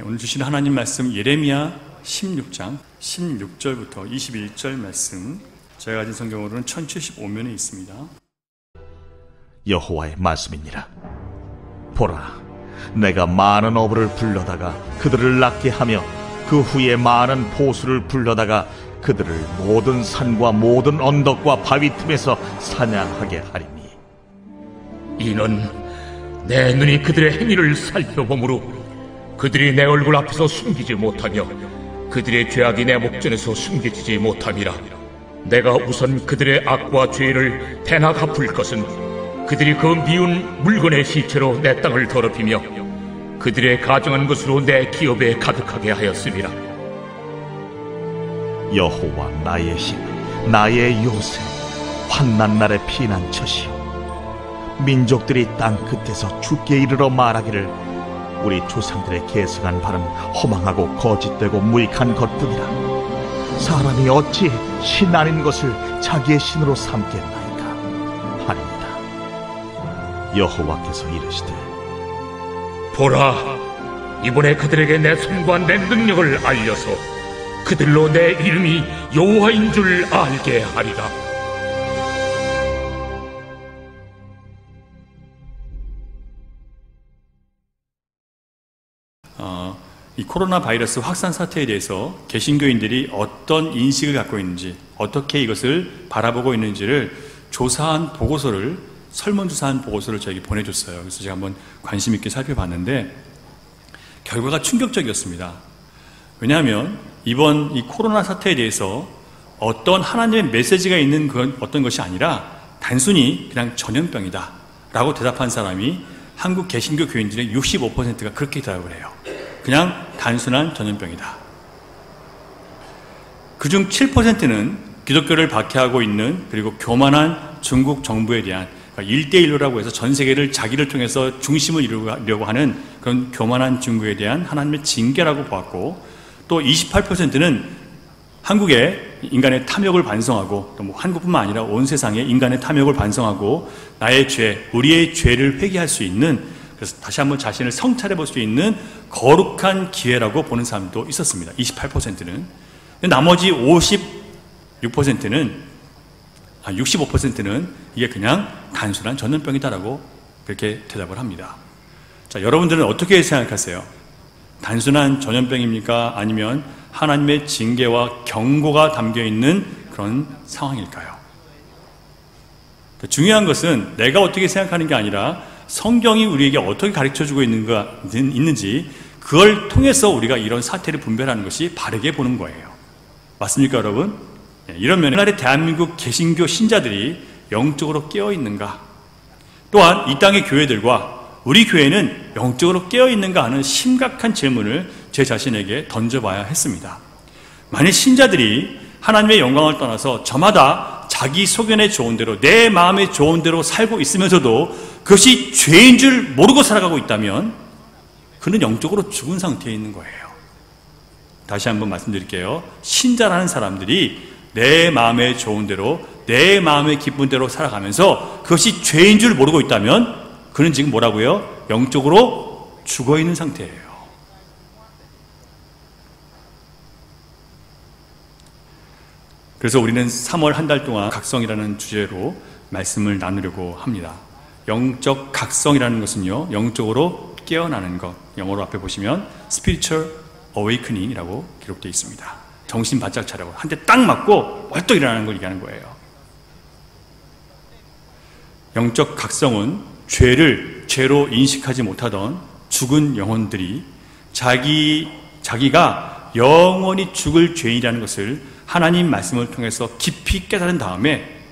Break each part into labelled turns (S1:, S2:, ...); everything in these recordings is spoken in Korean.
S1: 오늘 주신 하나님 말씀 예레미야 16장 16절부터 21절 말씀, 제가 가진 성경으로는 1075면에 있습니다.
S2: 여호와의 말씀이니라. 보라, 내가 많은 어부를 불러다가 그들을 낫게 하며 그 후에 많은 포수를 불러다가 그들을 모든 산과 모든 언덕과 바위 틈에서 사냥하게 하리니,
S3: 이는 내 눈이 그들의 행위를 살펴보므로 그들이 내 얼굴 앞에서 숨기지 못하며 그들의 죄악이 내 목전에서 숨겨지지 못함이라. 내가 우선 그들의 악과 죄를 대나 갚을 것은 그들이 그 미운 물건의 시체로 내 땅을 더럽히며 그들의 가정한 것으로 내 기업에 가득하게 하였음이라.
S2: 여호와 나의 힘, 나의 요새, 환난 날의 피난처시오. 민족들이 땅 끝에서 주께 이르러 말하기를, 우리 조상들의 계승한 바는 허망하고 거짓되고 무익한 것뿐이라. 사람이 어찌 신 아닌 것을 자기의 신으로 삼겠나이까 하니이다. 여호와께서 이르시되,
S3: 보라, 이번에 그들에게 내 손과 내 능력을 알려서 그들로 내 이름이 여호와인 줄 알게 하리라.
S1: 이 코로나 바이러스 확산 사태에 대해서 개신교인들이 어떤 인식을 갖고 있는지, 어떻게 이것을 바라보고 있는지를 조사한 보고서를, 설문조사한 보고서를 저에게 보내줬어요. 그래서 제가 한번 관심 있게 살펴봤는데 결과가 충격적이었습니다. 왜냐하면 이번 이 코로나 사태에 대해서 어떤 하나님의 메시지가 있는 그런 어떤 것이 아니라 단순히 그냥 전염병이다 라고 대답한 사람이 한국 개신교 교인들의 65%가 그렇게 대답을 해요. 그냥 단순한 전염병이다. 그중 7%는 기독교를 박해하고 있는, 그리고 교만한 중국 정부에 대한, 그러니까 1대1로라고 해서 전 세계를 자기를 통해서 중심을 이루려고 하는 그런 교만한 중국에 대한 하나님의 징계라고 보았고, 또 28%는 한국의 인간의 탐욕을 반성하고, 또 뭐 한국뿐만 아니라 온 세상의 인간의 탐욕을 반성하고 나의 죄, 우리의 죄를 회개할 수 있는, 그래서 다시 한번 자신을 성찰해 볼 수 있는 거룩한 기회라고 보는 사람도 있었습니다. 28%는. 나머지 65%는 이게 그냥 단순한 전염병이다라고 그렇게 대답을 합니다. 자, 여러분들은 어떻게 생각하세요? 단순한 전염병입니까? 아니면 하나님의 징계와 경고가 담겨 있는 그런 상황일까요? 중요한 것은 내가 어떻게 생각하는 게 아니라 성경이 우리에게 어떻게 가르쳐주고 있는지, 그걸 통해서 우리가 이런 사태를 분별하는 것이 바르게 보는 거예요. 맞습니까, 여러분? 이런 면에 오늘날의 대한민국 개신교 신자들이 영적으로 깨어있는가, 또한 이 땅의 교회들과 우리 교회는 영적으로 깨어있는가 하는 심각한 질문을 제 자신에게 던져봐야 했습니다. 만일 신자들이 하나님의 영광을 떠나서 저마다 자기 소견에 좋은 대로, 내 마음에 좋은 대로 살고 있으면서도 그것이 죄인 줄 모르고 살아가고 있다면 그는 영적으로 죽은 상태에 있는 거예요. 다시 한번 말씀드릴게요. 신자라는 사람들이 내 마음에 좋은 대로, 내 마음에 기쁜 대로 살아가면서 그것이 죄인 줄 모르고 있다면 그는 지금 뭐라고요? 영적으로 죽어 있는 상태예요. 그래서 우리는 3월 한 달 동안 각성이라는 주제로 말씀을 나누려고 합니다. 영적 각성이라는 것은요, 영적으로 깨어나는 것, 영어로 앞에 보시면 Spiritual Awakening이라고 기록되어 있습니다. 정신 바짝 차리고 한 대 딱 맞고 벌떡 일어나는 걸 얘기하는 거예요. 영적 각성은 죄를 죄로 인식하지 못하던 죽은 영혼들이 자기가 영원히 죽을 죄인이라는 것을 하나님 말씀을 통해서 깊이 깨달은 다음에,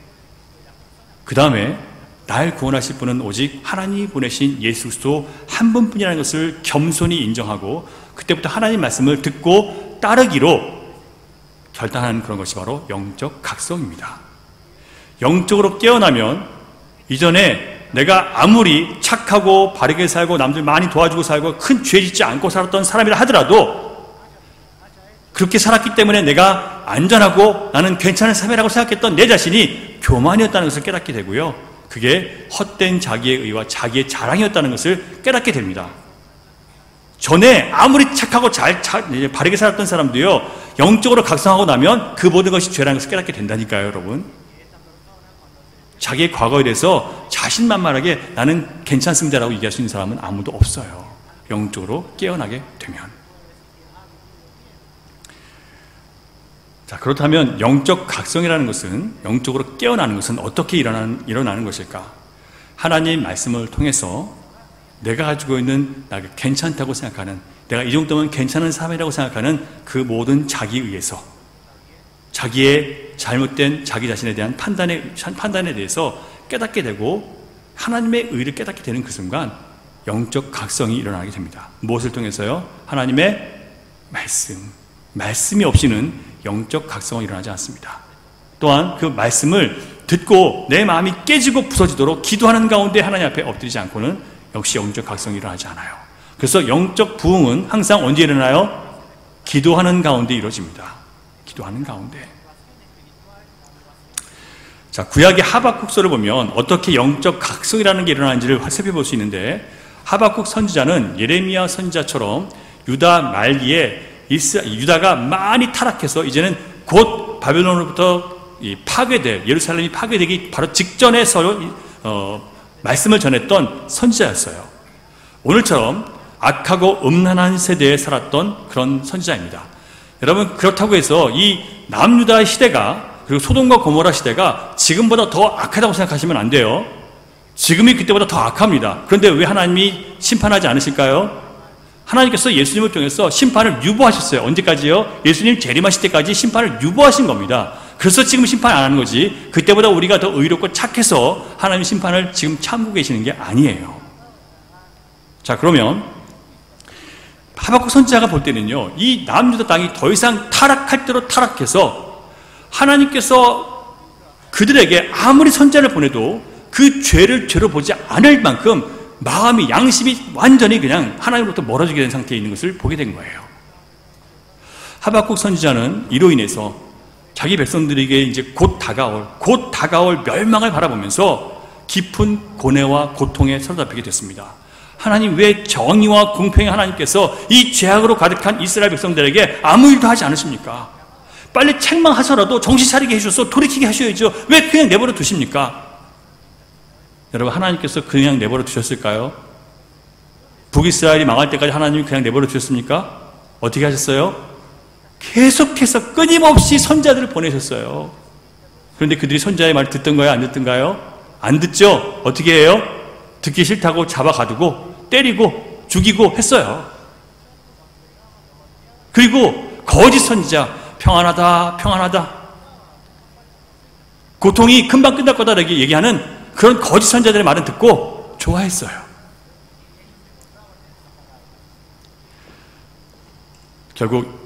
S1: 그 다음에 날 구원하실 분은 오직 하나님이 보내신 예수 그리스도 한 분뿐이라는 것을 겸손히 인정하고 그때부터 하나님 말씀을 듣고 따르기로 결단하는 그런 것이 바로 영적 각성입니다. 영적으로 깨어나면 이전에 내가 아무리 착하고 바르게 살고 남들 많이 도와주고 살고 큰 죄 짓지 않고 살았던 사람이라 하더라도, 그렇게 살았기 때문에 내가 안전하고 나는 괜찮은 삶이라고 생각했던 내 자신이 교만이었다는 것을 깨닫게 되고요, 그게 헛된 자기의 의와 자기의 자랑이었다는 것을 깨닫게 됩니다. 전에 아무리 착하고 바르게 살았던 사람도요, 영적으로 각성하고 나면 그 모든 것이 죄라는 것을 깨닫게 된다니까요, 여러분. 자기의 과거에 대해서 자신만만하게 나는 괜찮습니다라고 얘기할 수 있는 사람은 아무도 없어요. 영적으로 깨어나게 되면. 자, 그렇다면 영적 각성이라는 것은, 영적으로 깨어나는 것은 어떻게 일어나는 것일까? 하나님 말씀을 통해서 내가 가지고 있는 나가 괜찮다고 생각하는, 내가 이 정도면 괜찮은 사람이라고 생각하는 그 모든 자기에 의해서, 자기의 잘못된 자기 자신에 대한 판단에 대해서 깨닫게 되고 하나님의 의를 깨닫게 되는 그 순간 영적 각성이 일어나게 됩니다. 무엇을 통해서요? 하나님의 말씀이 없이는 영적 각성은 일어나지 않습니다. 또한 그 말씀을 듣고 내 마음이 깨지고 부서지도록 기도하는 가운데 하나님 앞에 엎드리지 않고는 역시 영적 각성이 일어나지 않아요. 그래서 영적 부흥은 항상 언제 일어나요? 기도하는 가운데 이루어집니다. 기도하는 가운데. 자, 구약의 하박국서를 보면 어떻게 영적 각성이라는 게 일어나는지를 살펴볼 수 있는데, 하박국 선지자는 예레미야 선지자처럼 유다 말기에 유다가 많이 타락해서 이제는 곧 바벨론으로부터 파괴될, 예루살렘이 파괴되기 바로 직전에 말씀을 전했던 선지자였어요. 오늘처럼 악하고 음란한 세대에 살았던 그런 선지자입니다. 여러분, 그렇다고 해서 이 남유다 시대가, 그리고 소돔과 고모라 시대가 지금보다 더 악하다고 생각하시면 안 돼요. 지금이 그때보다 더 악합니다. 그런데 왜 하나님이 심판하지 않으실까요? 하나님께서 예수님을 통해서 심판을 유보하셨어요. 언제까지요? 예수님 재림하실 때까지 심판을 유보하신 겁니다. 그래서 지금 심판 안 하는 거지, 그때보다 우리가 더 의롭고 착해서 하나님 심판을 지금 참고 계시는 게 아니에요. 자, 그러면 하박국 선지자가 볼 때는요, 이 남유다 땅이 더 이상 타락할 대로 타락해서 하나님께서 그들에게 아무리 선지자를 보내도 그 죄를 죄로 보지 않을 만큼 마음이, 양심이 완전히 그냥 하나님으로부터 멀어지게 된 상태에 있는 것을 보게 된 거예요. 하박국 선지자는 이로 인해서 자기 백성들에게 이제 곧 다가올 멸망을 바라보면서 깊은 고뇌와 고통에 사로잡히게 됐습니다. 하나님, 왜 정의와 공평의 하나님께서 이 죄악으로 가득한 이스라엘 백성들에게 아무 일도 하지 않으십니까? 빨리 책망하셔라도 정신 차리게 해주셔서 돌이키게 하셔야죠. 왜 그냥 내버려 두십니까? 여러분, 하나님께서 그냥 내버려 두셨을까요? 북이스라엘이 망할 때까지 하나님이 그냥 내버려 두셨습니까? 어떻게 하셨어요? 계속해서 끊임없이 선지자들을 보내셨어요. 그런데 그들이 선지자의 말을 듣던가요? 안 듣던가요? 안 듣죠? 어떻게 해요? 듣기 싫다고 잡아가두고 때리고 죽이고 했어요. 그리고 거짓 선지자, 평안하다, 평안하다, 고통이 금방 끝날 거다 라고 얘기하는 그런 거짓 선지자들의 말은 듣고 좋아했어요. 결국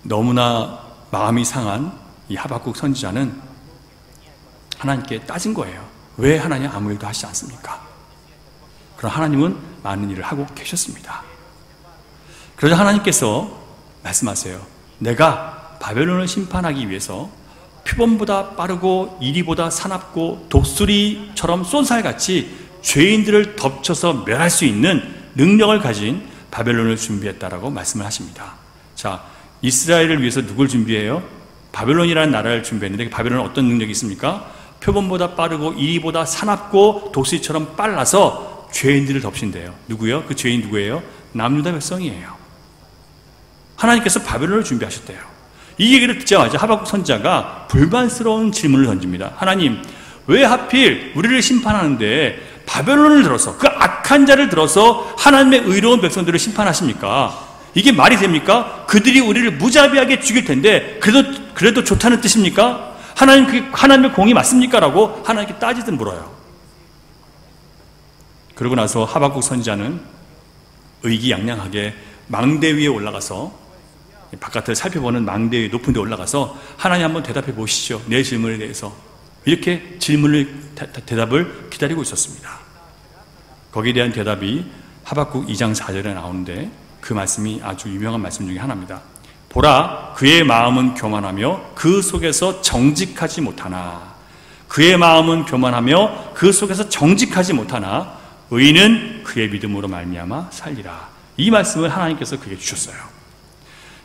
S1: 너무나 마음이 상한 이 하박국 선지자는 하나님께 따진 거예요. 왜 하나님 아무 일도 하시지 않습니까? 그럼 하나님은 많은 일을 하고 계셨습니다. 그러자 하나님께서 말씀하세요. 내가 바벨론을 심판하기 위해서 표범보다 빠르고 이리보다 사납고 독수리처럼 쏜살같이 죄인들을 덮쳐서 멸할 수 있는 능력을 가진 바벨론을 준비했다라고 말씀을 하십니다. 자, 이스라엘을 위해서 누굴 준비해요? 바벨론이라는 나라를 준비했는데, 바벨론은 어떤 능력이 있습니까? 표범보다 빠르고 이리보다 사납고 독수리처럼 빨라서 죄인들을 덮친대요. 누구요? 그 죄인 누구예요? 남유다 백성이에요. 하나님께서 바벨론을 준비하셨대요. 이 얘기를 듣자마자 하박국 선지자가 불만스러운 질문을 던집니다. 하나님, 왜 하필 우리를 심판하는데 바벨론을 들어서, 그 악한 자를 들어서 하나님의 의로운 백성들을 심판하십니까? 이게 말이 됩니까? 그들이 우리를 무자비하게 죽일 텐데 그래도 좋다는 뜻입니까? 하나님, 그게 하나님의 공이 맞습니까? 라고 하나님께 따지듯 물어요. 그러고 나서 하박국 선지자는 의기양양하게 망대 위에 올라가서, 바깥을 살펴보는 망대 위에 높은 데 올라가서 하나님 한번 대답해 보시죠, 내 질문에 대해서. 이렇게 대답을 기다리고 있었습니다. 거기에 대한 대답이 하박국 2장 4절에 나오는데, 그 말씀이 아주 유명한 말씀 중에 하나입니다. 보라, 그의 마음은 교만하며 그 속에서 정직하지 못하나, 그의 마음은 교만하며 그 속에서 정직하지 못하나 의인은 그의 믿음으로 말미암아 살리라. 이 말씀을 하나님께서 그에게 주셨어요.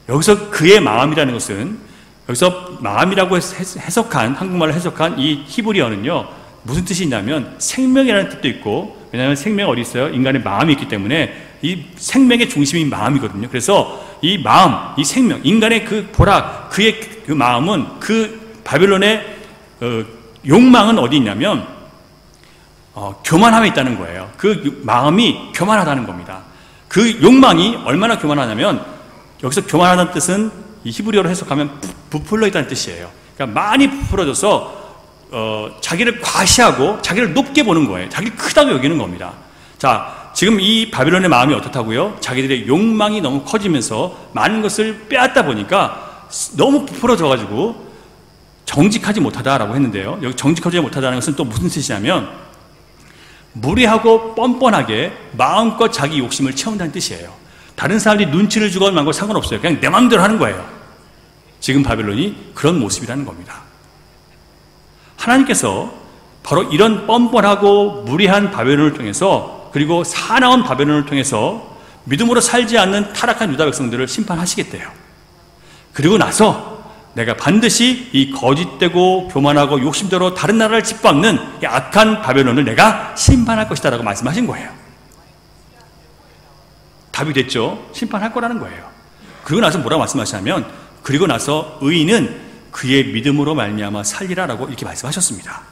S1: 여기서 그의 마음이라는 것은, 여기서 마음이라고 해석한, 한국말로 해석한 이 히브리어는요, 무슨 뜻이 있냐면 생명이라는 뜻도 있고, 왜냐하면 생명이 어디 있어요? 인간의 마음이 있기 때문에 이 생명의 중심이 마음이거든요. 그래서 이 마음, 이 생명, 인간의 그 보락, 그의 그 마음은, 그 바벨론의 욕망은 어디 있냐면 교만함에 있다는 거예요. 그 마음이 교만하다는 겁니다. 그 욕망이 얼마나 교만하냐면, 여기서 교만하다는 뜻은 이 히브리어로 해석하면 부풀러 있다는 뜻이에요. 그러니까 많이 부풀어져서 자기를 과시하고 자기를 높게 보는 거예요. 자기를 크다고 여기는 겁니다. 자, 지금 이 바벨론의 마음이 어떻다고요? 자기들의 욕망이 너무 커지면서 많은 것을 빼앗다 보니까 너무 부풀어져가지고 정직하지 못하다라고 했는데요. 여기 정직하지 못하다는 것은 또 무슨 뜻이냐면 무례하고 뻔뻔하게 마음껏 자기 욕심을 채운다는 뜻이에요. 다른 사람들이 눈치를 주건 말건 상관없어요. 그냥 내 마음대로 하는 거예요. 지금 바벨론이 그런 모습이라는 겁니다. 하나님께서 바로 이런 뻔뻔하고 무례한 바벨론을 통해서, 그리고 사나운 바벨론을 통해서 믿음으로 살지 않는 타락한 유다 백성들을 심판하시겠대요. 그리고 나서 내가 반드시 이 거짓되고 교만하고 욕심대로 다른 나라를 짓밟는 이 악한 바벨론을 내가 심판할 것이다 라고 말씀하신 거예요. 답이 됐죠? 심판할 거라는 거예요. 그리고 나서 뭐라고 말씀하시냐면, 그리고 나서 의인은 그의 믿음으로 말미암아 살리라 라고 이렇게 말씀하셨습니다.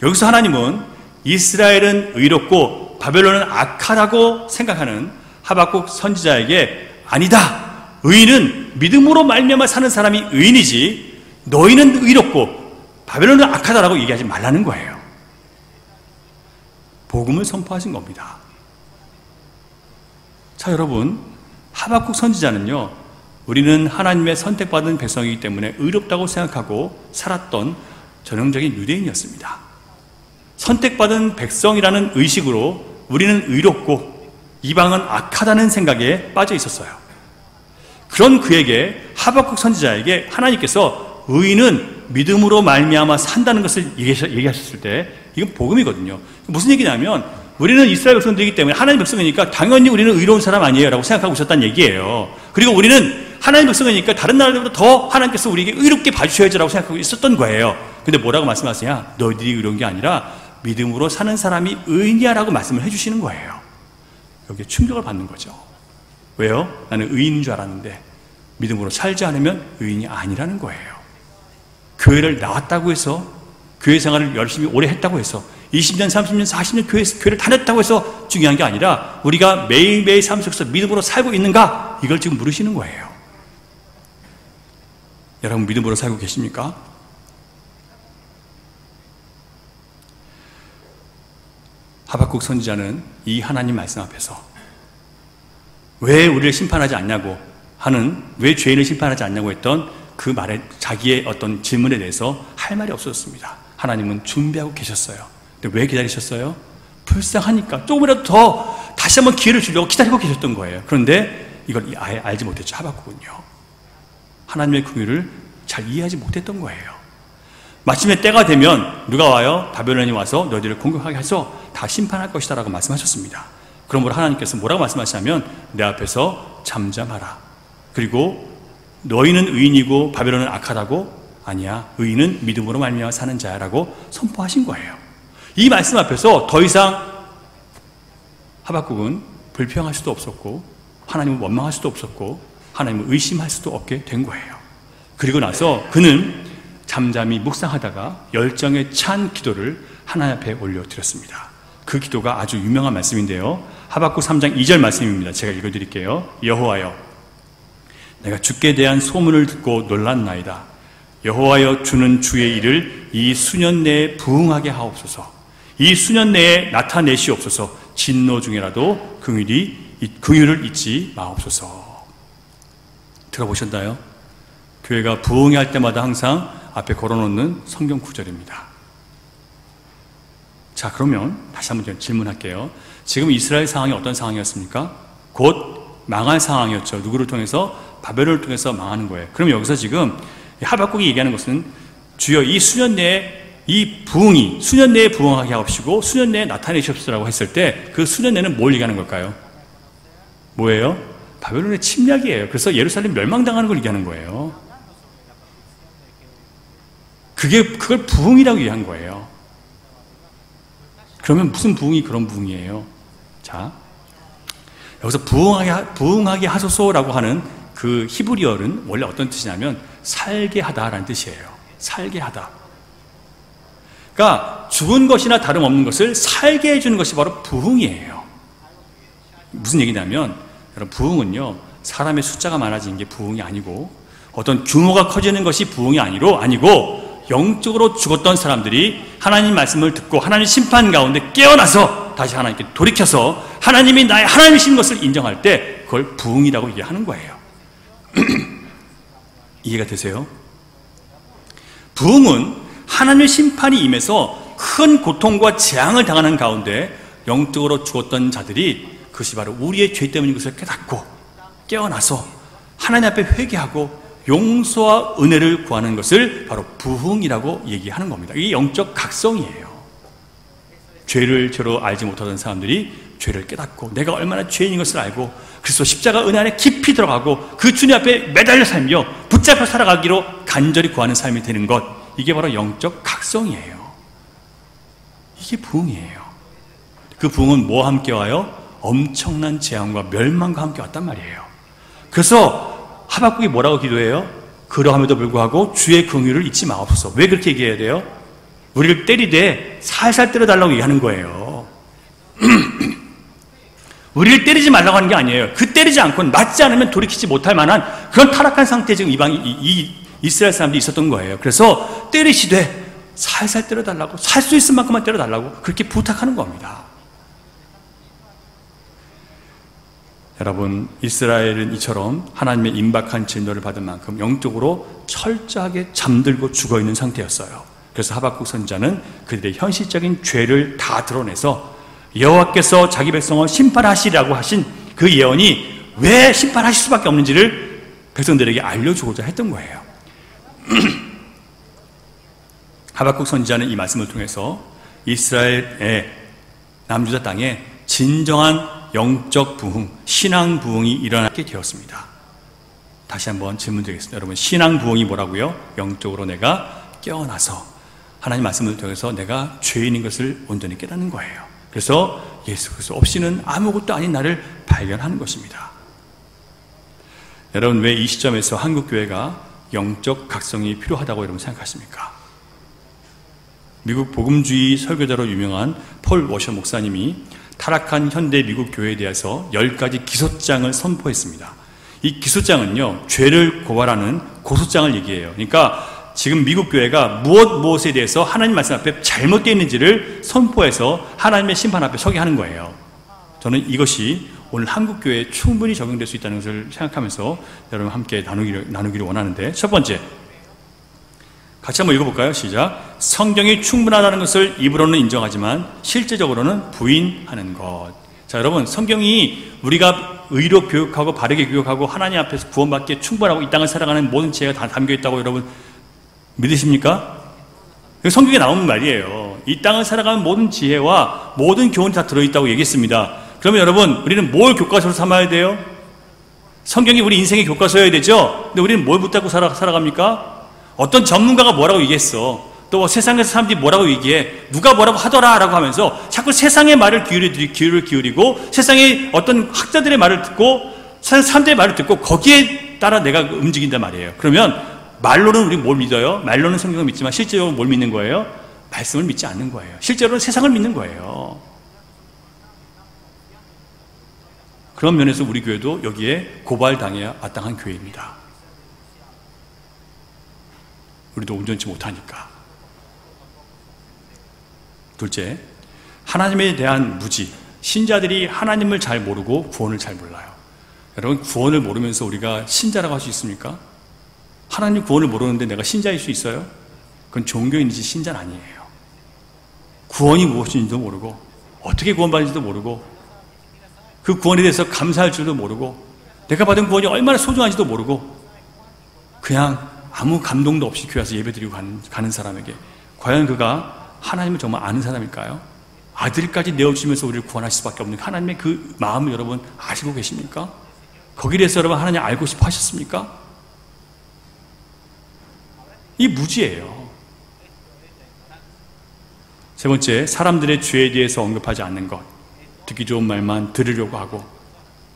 S1: 여기서 하나님은 이스라엘은 의롭고 바벨론은 악하다고 생각하는 하박국 선지자에게, 아니다, 의인은 믿음으로 말미암아 사는 사람이 의인이지 너희는 의롭고 바벨론은 악하다라고 얘기하지 말라는 거예요. 복음을 선포하신 겁니다. 자, 여러분, 하박국 선지자는요, 우리는 하나님의 선택받은 백성이기 때문에 의롭다고 생각하고 살았던 전형적인 유대인이었습니다. 선택받은 백성이라는 의식으로 우리는 의롭고 이방은 악하다는 생각에 빠져 있었어요. 그런 그에게, 하박국 선지자에게 하나님께서 의인은 믿음으로 말미암아 산다는 것을 얘기하셨을 때, 이건 복음이거든요. 무슨 얘기냐면, 우리는 이스라엘 백성들이기 때문에 하나님 백성이니까 당연히 우리는 의로운 사람 아니에요 라고 생각하고 있었다는 얘기예요. 그리고 우리는 하나님 백성이니까 다른 나라들보다 더 하나님께서 우리에게 의롭게 봐주셔야지라고 생각하고 있었던 거예요. 근데 뭐라고 말씀하세요? 너희들이 의로운 게 아니라 믿음으로 사는 사람이 의인이야 라고 말씀을 해주시는 거예요. 여기에 충격을 받는 거죠. 왜요? 나는 의인인 줄 알았는데 믿음으로 살지 않으면 의인이 아니라는 거예요. 교회를 나왔다고 해서, 교회 생활을 열심히 오래 했다고 해서, 20년, 30년, 40년 교회를 다녔다고 해서 중요한 게 아니라 우리가 매일매일 삶 속에서 믿음으로 살고 있는가? 이걸 지금 물으시는 거예요. 여러분, 믿음으로 살고 계십니까? 하박국 선지자는 이 하나님 말씀 앞에서 왜 우리를 심판하지 않냐고 하는, 왜 죄인을 심판하지 않냐고 했던 그 말에, 자기의 어떤 질문에 대해서 할 말이 없었습니다. 하나님은 준비하고 계셨어요. 근데 왜 기다리셨어요? 불쌍하니까 조금이라도 더 다시 한번 기회를 주려고 기다리고 계셨던 거예요. 그런데 이걸 아예 알지 못했죠, 하박국은요. 하나님의 긍휼을 잘 이해하지 못했던 거예요. 마침내 때가 되면 누가 와요? 바벨론이 와서 너희들을 공격하게 해서 다 심판할 것이다 라고 말씀하셨습니다. 그러므로 하나님께서 뭐라고 말씀하시냐면, 내 앞에서 잠잠하라. 그리고 너희는 의인이고 바벨론은 악하다고? 아니야, 의인은 믿음으로 말미암아 사는 자야 라고 선포하신 거예요. 이 말씀 앞에서 더 이상 하박국은 불평할 수도 없었고, 하나님을 원망할 수도 없었고, 하나님을 의심할 수도 없게 된 거예요. 그리고 나서 그는 잠잠히 묵상하다가 열정에 찬 기도를 하나님 앞에 올려드렸습니다. 그 기도가 아주 유명한 말씀인데요, 하박국 3장 2절 말씀입니다. 제가 읽어드릴게요. 여호와여, 내가 주께 대한 소문을 듣고 놀랐나이다. 여호와여, 주는 주의 일을 이 수년 내에 부응하게 하옵소서. 이 수년 내에 나타내시옵소서. 진노 중에라도 긍휼을 잊지 마옵소서. 들어보셨나요? 교회가 부흥회 할 때마다 항상 앞에 걸어놓는 성경 구절입니다. 자, 그러면 다시 한번 질문할게요. 지금 이스라엘 상황이 어떤 상황이었습니까? 곧 망할 상황이었죠. 누구를 통해서? 바벨론을 통해서 망하는 거예요. 그럼 여기서 지금 하박국이 얘기하는 것은, 주여 이 수년 내에 이 부흥이 수년 내에 부흥하게 하옵시고 수년 내에 나타내시옵소서라고 했을 때, 그 수년 내는 뭘 얘기하는 걸까요? 뭐예요? 바벨론의 침략이에요. 그래서 예루살렘 멸망당하는 걸 얘기하는 거예요. 그걸 부흥이라고 얘기한 거예요. 그러면 무슨 부흥이 그런 부흥이에요? 자, 여기서 부흥하게 하소서라고 하는 그 히브리어는 원래 어떤 뜻이냐면 살게 하다라는 뜻이에요. 살게 하다. 그러니까 죽은 것이나 다름없는 것을 살게 해주는 것이 바로 부흥이에요. 무슨 얘기냐면 여러분, 부흥은요, 사람의 숫자가 많아지는 게 부흥이 아니고 어떤 규모가 커지는 것이 부흥이 아니고 영적으로 죽었던 사람들이 하나님 말씀을 듣고 하나님 심판 가운데 깨어나서 다시 하나님께 돌이켜서 하나님이 나의 하나님이신 것을 인정할 때 그걸 부흥이라고 얘기하는 거예요. 이해가 되세요? 부흥은 하나님의 심판이 임해서 큰 고통과 재앙을 당하는 가운데 영적으로 죽었던 자들이 그것이 바로 우리의 죄 때문인 것을 깨닫고 깨어나서 하나님 앞에 회개하고 용서와 은혜를 구하는 것을 바로 부흥이라고 얘기하는 겁니다. 이게 영적 각성이에요. 죄를 저로 알지 못하던 사람들이 죄를 깨닫고 내가 얼마나 죄인인 것을 알고 그리스도 십자가 은혜 안에 깊이 들어가고 그 주님 앞에 매달려 살며 붙잡혀 살아가기로 간절히 구하는 삶이 되는 것, 이게 바로 영적 각성이에요. 이게 부흥이에요. 그 부흥은 뭐와 함께 와요? 엄청난 재앙과 멸망과 함께 왔단 말이에요. 그래서 하박국이 뭐라고 기도해요? 그러함에도 불구하고 주의 긍휼을 잊지 마옵소서. 왜 그렇게 얘기해야 돼요? 우리를 때리되 살살 때려달라고 얘기하는 거예요. 우리를 때리지 말라고 하는 게 아니에요. 그 때리지 않고는 맞지 않으면 돌이키지 못할 만한 그런 타락한 상태에 지금 이 이스라엘 사람들이 있었던 거예요. 그래서 때리시되 살살 때려달라고, 살 수 있을 만큼만 때려달라고 그렇게 부탁하는 겁니다. 여러분, 이스라엘은 이처럼 하나님의 임박한 진노를 받은 만큼 영적으로 철저하게 잠들고 죽어있는 상태였어요. 그래서 하박국 선지자는 그들의 현실적인 죄를 다 드러내서 여호와께서 자기 백성을 심판하시라고 하신 그 예언이 왜 심판하실 수밖에 없는지를 백성들에게 알려주고자 했던 거예요. 하박국 선지자는 이 말씀을 통해서 이스라엘의 남유다 땅에 진정한 영적 부흥, 신앙 부흥이 일어나게 되었습니다. 다시 한번 질문 드리겠습니다. 여러분, 신앙 부흥이 뭐라고요? 영적으로 내가 깨어나서 하나님 말씀을 통해서 내가 죄인인 것을 온전히 깨닫는 거예요. 그래서 예수 그리스도 없이는 아무것도 아닌 나를 발견하는 것입니다. 여러분, 왜 이 시점에서 한국교회가 영적 각성이 필요하다고 여러분 생각하십니까? 미국 복음주의 설교자로 유명한 폴 워셔 목사님이 타락한 현대 미국 교회에 대해서 10가지 기소장을 선포했습니다. 이 기소장은요, 죄를 고발하는 고소장을 얘기해요. 그러니까 지금 미국 교회가 무엇에 대해서 하나님 말씀 앞에 잘못되어 있는지를 선포해서 하나님의 심판 앞에 서게 하는 거예요. 저는 이것이 오늘 한국 교회에 충분히 적용될 수 있다는 것을 생각하면서 여러분 함께 나누기를 원하는데, 첫 번째, 같이 한번 읽어볼까요? 시작. 성경이 충분하다는 것을 입으로는 인정하지만 실제적으로는 부인하는 것. 자, 여러분, 성경이 우리가 의로 교육하고 바르게 교육하고 하나님 앞에서 구원받기에 충분하고 이 땅을 살아가는 모든 지혜가 다 담겨있다고 여러분 믿으십니까? 성경에 나오는 말이에요. 이 땅을 살아가는 모든 지혜와 모든 교훈이 다 들어있다고 얘기했습니다. 그러면 여러분, 우리는 뭘 교과서로 삼아야 돼요? 성경이 우리 인생의 교과서여야 되죠? 근데 우리는 뭘 붙잡고 살아갑니까? 어떤 전문가가 뭐라고 얘기했어. 또 세상에서 사람들이 뭐라고 얘기해. 누가 뭐라고 하더라 라고 하면서 자꾸 세상의 말을 귀를 기울이고 세상의 어떤 학자들의 말을 듣고 사람들의 말을 듣고 거기에 따라 내가 움직인단 말이에요. 그러면 말로는 우리 뭘 믿어요? 말로는 성경을 믿지만 실제로는 뭘 믿는 거예요? 말씀을 믿지 않는 거예요. 실제로는 세상을 믿는 거예요. 그런 면에서 우리 교회도 여기에 고발당해야 마땅한 교회입니다. 우리도 온전치 못하니까. 둘째, 하나님에 대한 무지. 신자들이 하나님을 잘 모르고 구원을 잘 몰라요. 여러분, 구원을 모르면서 우리가 신자라고 할 수 있습니까? 하나님 구원을 모르는데 내가 신자일 수 있어요? 그건 종교인이지 신자는 아니에요. 구원이 무엇인지도 모르고 어떻게 구원받는지도 모르고 그 구원에 대해서 감사할 줄도 모르고 내가 받은 구원이 얼마나 소중한지도 모르고 그냥 아무 감동도 없이 교회 와서 예배드리고 가는 사람에게 과연 그가 하나님을 정말 아는 사람일까요? 아들까지 내어주면서 우리를 구원하실 수밖에 없는 하나님의 그 마음을 여러분 아시고 계십니까? 거기에 대해서 여러분 하나님 알고 싶어 하셨습니까? 이 무지예요. 세 번째, 사람들의 죄에 대해서 언급하지 않는 것. 듣기 좋은 말만 들으려고 하고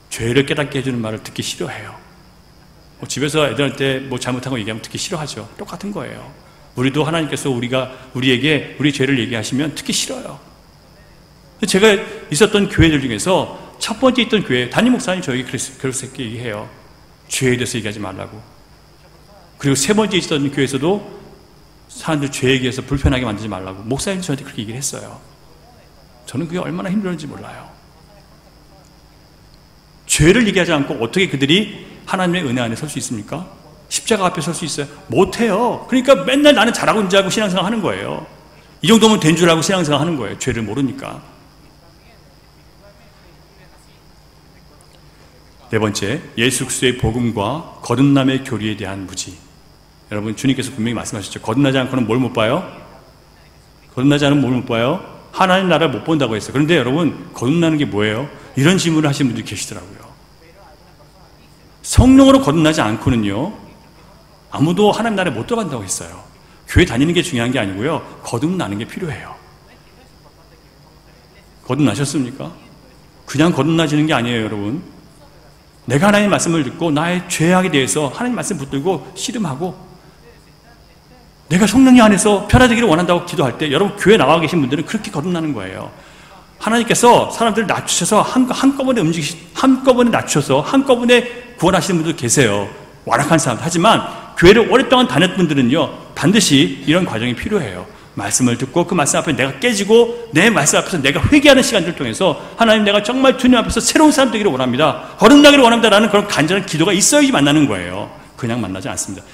S1: 죄를 깨닫게 해주는 말을 듣기 싫어해요. 집에서 애들한테 뭐 잘못한 거 얘기하면 듣기 싫어하죠. 똑같은 거예요. 우리도 하나님께서 우리에게 우리 죄를 얘기하시면 듣기 싫어요. 제가 있었던 교회들 중에서 첫 번째 있던 교회 담임 목사님 저에게 그렇게 얘기해요. 죄에 대해서 얘기하지 말라고. 그리고 세 번째 있었던 교회에서도 사람들 죄에 대해서 불편하게 만들지 말라고 목사님 저한테 그렇게 얘기를 했어요. 저는 그게 얼마나 힘들었는지 몰라요. 죄를 얘기하지 않고 어떻게 그들이 하나님의 은혜 안에 설 수 있습니까? 십자가 앞에 설 수 있어요? 못해요. 그러니까 맨날 나는 잘하고 있는 줄 알고 신앙생활 하는 거예요. 이 정도면 된 줄 알고 신앙생활 하는 거예요. 죄를 모르니까. 네 번째, 예수 그리스도의 복음과 거듭남의 교리에 대한 무지. 여러분, 주님께서 분명히 말씀하셨죠. 거듭나지 않고는 뭘 못 봐요? 거듭나지 않으면 뭘 못 봐요? 하나님 나라를 못 본다고 했어요. 그런데 여러분, 거듭나는 게 뭐예요? 이런 질문을 하시는 분들이 계시더라고요. 성령으로 거듭나지 않고는요, 아무도 하나님 나라에 못 들어간다고 했어요. 교회 다니는 게 중요한 게 아니고요, 거듭나는 게 필요해요. 거듭나셨습니까? 그냥 거듭나지는 게 아니에요, 여러분. 내가 하나님의 말씀을 듣고 나의 죄악에 대해서 하나님 말씀 붙들고 씨름하고 내가 성령님 안에서 변화되기를 원한다고 기도할 때 여러분 교회 나와 계신 분들은 그렇게 거듭나는 거예요. 하나님께서 사람들을 낮추셔서 한꺼번에 한꺼번에 낮추셔서 한꺼번에 구원하시는 분들 계세요. 완악한 사람들. 하지만 교회를 오랫동안 다녔던 분들은요 반드시 이런 과정이 필요해요. 말씀을 듣고 그 말씀 앞에 내가 깨지고 내 말씀 앞에서 내가 회개하는 시간들을 통해서 하나님 내가 정말 주님 앞에서 새로운 사람 되기를 원합니다. 거듭나기를 원합니다. 라는 그런 간절한 기도가 있어야지 만나는 거예요. 그냥 만나지 않습니다.